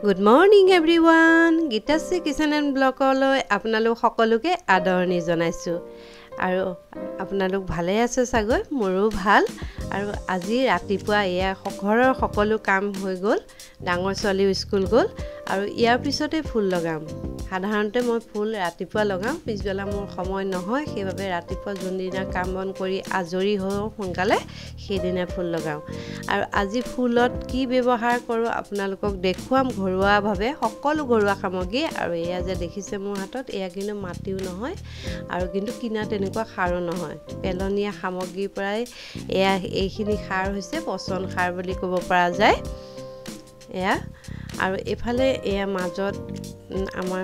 Good morning everyone. Gitasi Kitchen and Blogলৈ আপোনালোক সকলোকে আদৰণি জনাইছো আৰু আপোনালোক ভালে আছে সাগৈ মোৰো ভাল আৰু আজি ৰাতিপুৱা এয়া ঘৰৰ সকলো কাম হৈ গল ডাঙৰ ছোৱালী স্কুল গল আৰু ইয়াৰ পিছতে ফুল লগাম সাধাৰণতে মই ফুল ৰাতিপুৱা লগাম পিছবেলা মোৰ সময় নহয় সেইভাবে ৰাতিপুৱা জুনদিনা কাম বন কৰি আজৰি হৈ সোনকালে সেইদিনা ফুল লগাম আৰু আজি ফুলত কি ব্যৱহাৰ কৰো আপোনালোকক দেখুৱাম ঘৰুৱা ভাবে সকলো ঘৰুৱা সামগ্ৰী আৰু এয়া যে দেখিছে মোৰ হাতত এয়া কিন্তু মাটিও নহয় আৰু কিন্তু কিনা তেনেকুৱা খাৰো নহয় পেলনীয়া সামগ্ৰীৰ পৰাই এয়া এইখিনি খাৰ হৈছে পচন খাৰ বুলি ক'ব পৰা যায় এয়া আৰু এফালে এয়া মাজত আমাৰ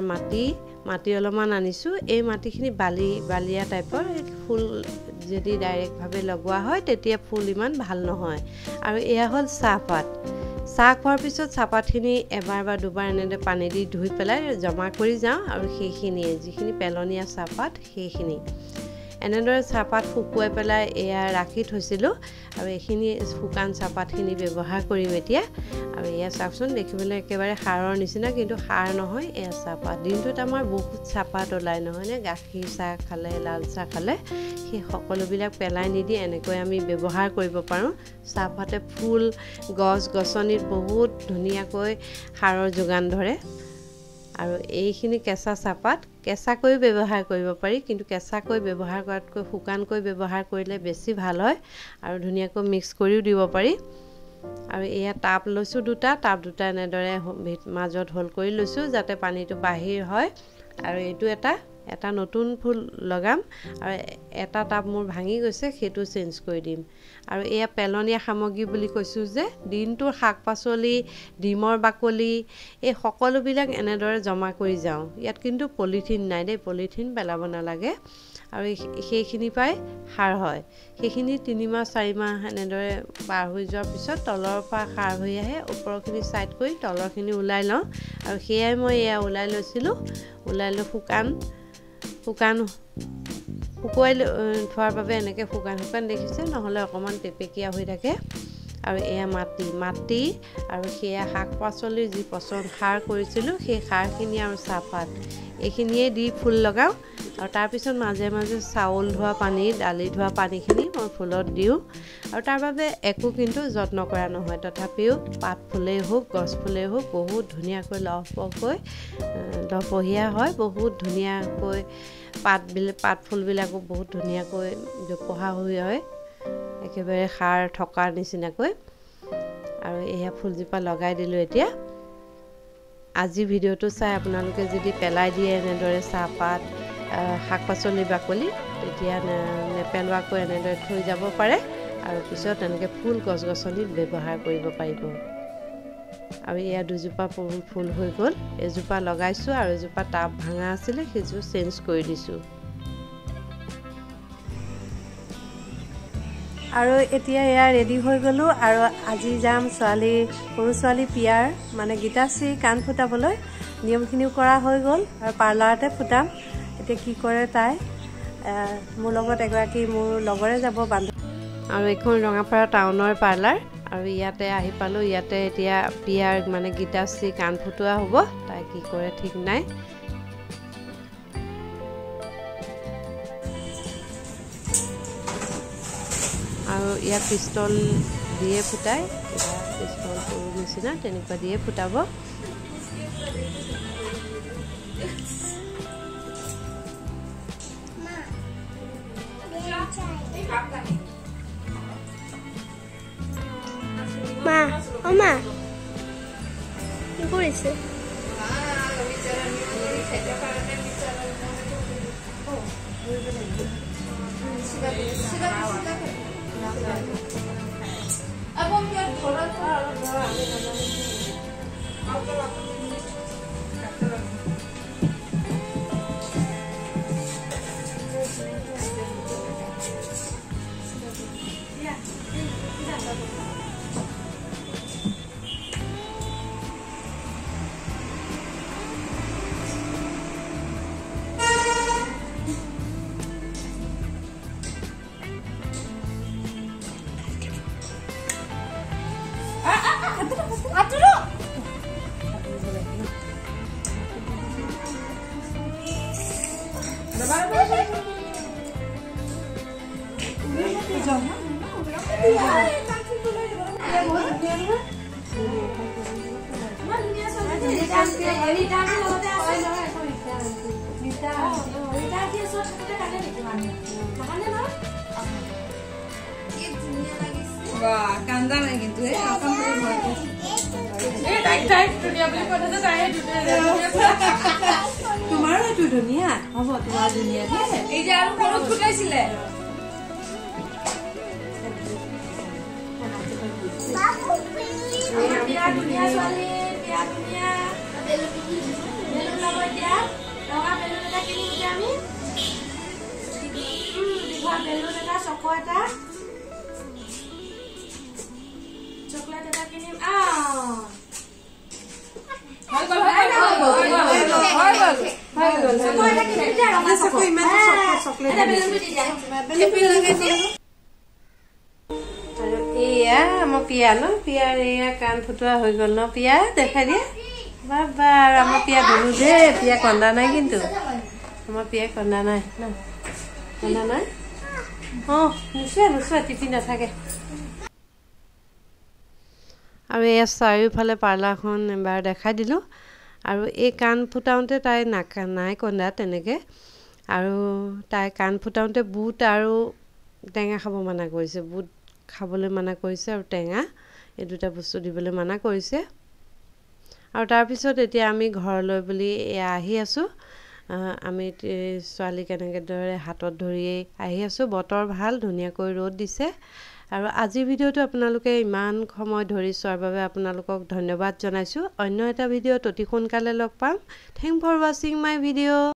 মাটি অলপমান আনিছো এই মাটিখিনি বালিয়া টাইপৰ ফুল যদি ডাইৰেক্ট ভাবে লগোৱা হয় তেতিয়া ফুল ইমান ভাল নহয় আৰু এয়া হল চাহপাত চাহ খোৱাৰ পিছত চাহপাতখিনি এবাৰ বা দুবাৰ এনেদে পানী দি ধুই পেলাই জমা কৰি যাওঁ আৰু সেইখিনি যিখিনি পেলনীয়া চাহপাত সেইখিনি এনেদৰে চাহপাত শুকুৱাই পেলাই এয়া ৰাখি থৈছিলো আৰু এইখিনি শুকান চাহপাতখিনি ব্যৱহাৰ কৰিম এতিয়া আৰু এয়া চাওকচোন দেখিবলৈ একেবাৰে সাৰৰ নিচিনা কিন্তু সাৰ নহয় এয়া চাহপাত দিনটোত আমাৰ বহুত চাহপাত ওলাই নহয় নে গাখীৰ চাহ খালে লাল চাহ খালে সেই সকলোবিলাক পেলাই নিদি এনেকৈ আমি ব্যৱহাৰ কৰিব পাৰোঁ চাহপাতে ফুল গছ-গছনিত বহুত ধুনীয়াকৈ সাৰৰ যোগান ধৰে আৰু এইখিনি কেঁচা চাহপাত কেঁচাকৈ ব্যৱহাৰ কৰিব পাৰি কিন্তু কেঁচাকৈ ব্যৱহাৰ কৰাতকৈ শুকানকৈ ব্যৱহাৰ কৰিলে বেছি ভাল হয় আৰু ধুনীয়াকৈ মিক্স কৰিও দিব পাৰি আৰু এয়া টাব লৈছো টাব দুটা এনেদৰে মাজত হোল কৰি লৈছো যাতে পানীটো বাহিৰ হয় আৰু এইটো এটা নতুন ফুল লগাম আৰু এটা টাব মোৰ ভাঙি গৈছে সেইটো চেঞ্জ কৰি দিম আৰু এয়া পেলনীয়া সামগ্ৰী বুলি কৈছো যে দিনটোৰ শাক-পাচলি ডিমৰ বাকলি এই সকলোবিলাক এনেদৰে জমা কৰি যাওঁ ইয়াত কিন্তু পলিথিন নাই দে পলিথিন পেলাব নালাগে আৰু সেইখিনি পাই সাৰ হয় সেইখিনি 3 মাহ 4 মাহ এনেদৰে পাৰ হৈ যোৱাৰ পিছত তলৰ পৰা সাৰ হৈ আহে ওপৰখিনি সাইড কৰি তলৰখিনি উলাই লওঁ আৰু সেয়াই মই এয়া উলাই লৈছিলো উলাই লৈ শুকুৱাই থোৱাৰ বাবে এনেকৈ শুকান দেখিছে নহলে অকমান পেপেকিয়া হৈ থাকে আৰু এয়া মাটি আৰু সেয়া শাক-পাচলি যি পচন সাৰ কৰিছিলো সেই সাৰখিনি আৰু চাহপাত এইখিনিয়ে দি ফুল লগাও আৰু তাৰ পিছত মাজে চাউল ধোৱা পানী দালি ধোৱা পানীখিনি মই ফুলত দিও আৰু তাৰ বাবে একো কিন্তু যত্ন কৰা নহয় তথাপিও পাত ফুলেই হোক গছ ফুলেই হোক বহুত ধুনীয়াকৈ লহপহীয়া হয় বহুত ধুনীয়াকৈ পাত ফুলবিলাকো বহুত ধুনীয়াকৈ জোপোহা হৈ হয় একেবাৰে সাৰ থকাৰ নিচিনাকৈ আৰু এয়া ফুলজোপা লগাই দিলো এতিয়া আজি ভিডিওটো চাই আপোনালোকে যদি পেলাই দিয়ে এনেদৰে চাহপাত শাক-পাচলি বাকলি তেতিয়া নেপেলোৱাকৈ এনেদৰে থৈ যাব পাৰে আৰু পিছত এনেকৈ ফুল গছ-গছনিত ব্যৱহাৰ কৰিব পাৰিব আৰু এয়া দুজোপা ফুল হৈ গল এজোপা লগাইছো আৰু এজোপা টাব ভাঙা আছিল সেইটো চেঞ্জ কৰি দিছো আৰু এতিয়া এয়া ৰেডি হৈ গলো আৰু আজি যাম সৰু ছোৱালী পিয়াৰ মানে গীতাশ্ৰী কাণ ফুটাবলৈ নিয়মখিনিও কৰা হৈ গল আৰু পাৰ্লাৰতে ফুটাম এতিয়া কি কৰে তাই মোৰ লগত এগৰাকী মোৰ লগৰে যাব বান্ধ আৰু এখন ৰঙাপাৰা টাউনৰ পাৰ্লাৰ আৰু ইয়াতে আহি পালো ইয়াতে এতিয়া পিয়াৰ মানে গীতাশ্ৰী কাণ ফুটোৱা হ'ব তাই কি কৰে ঠিক নাই আৰু ইয়া পিস্তল দিয়ে ফুটাই পিস্তল সৰু নিচিনা তেনেকুৱা দিয়ে ফুটাব মা কি কৰিছে Aturo. তোমাৰো এইটো ধুনীয়া হ'ব তোমাৰ ধুনীয়া এই যে আৰু ঘৰত ফুটাইছিলে ধুনীয়া ছোৱালী বিয়া ধুনীয়া বেলুন ল'ব এতিয়া ৰঙা বেলুন এটা কিনিম যে আমি দীঘল বেলুন এটা চকু এটা চকলেট এটা কিনিম এয়া আমাৰ পিয়া ন পিয়াৰ এয়া কাণ ফুটোৱা হৈ গল ন পিয়া দেখাই দিয়া বাবা আৰু আমাৰ পিয়া ধুলো দেই পিয়া কন্দা নাই কিন্তু আমাৰ পিয়া কন্দা নাই ন কন্দা নাই নোচোৱা টিপি নাথাকে আৰু এয়া চাৰিওফালে পাৰ্লাৰখন এবাৰ দেখাই দিলোঁ আৰু এই কাণ ফুটাওঁতে তাই নাই কন্দা তেনেকৈ আৰু তাই কাণ ফুটাওঁতে বুট আৰু টেঙা খাব মানা কৰিছে বুট খাবলৈ মানা কৰিছে আৰু টেঙা এই দুটা বস্তু দিবলৈ মানা কৰিছে আৰু তাৰপিছত এতিয়া আমি ঘৰলৈ বুলি এয়া আহি আছোঁ আমি ছোৱালীক এনেদৰে হাতত ধৰিয়েই আহি আছোঁ বতৰ ভাল ধুনীয়াকৈ ৰ'দ দিছে আৰু আজিৰ ভিডিঅ'টো আপোনালোকে ইমান সময় ধৰি চোৱাৰ বাবে আপোনালোকক ধন্যবাদ জনাইছোঁ অন্য এটা ভিডিঅ'ত অতি সোনকালে লগ পাম থেংক ফৰ ৱাচিং মাই ভিডিঅ'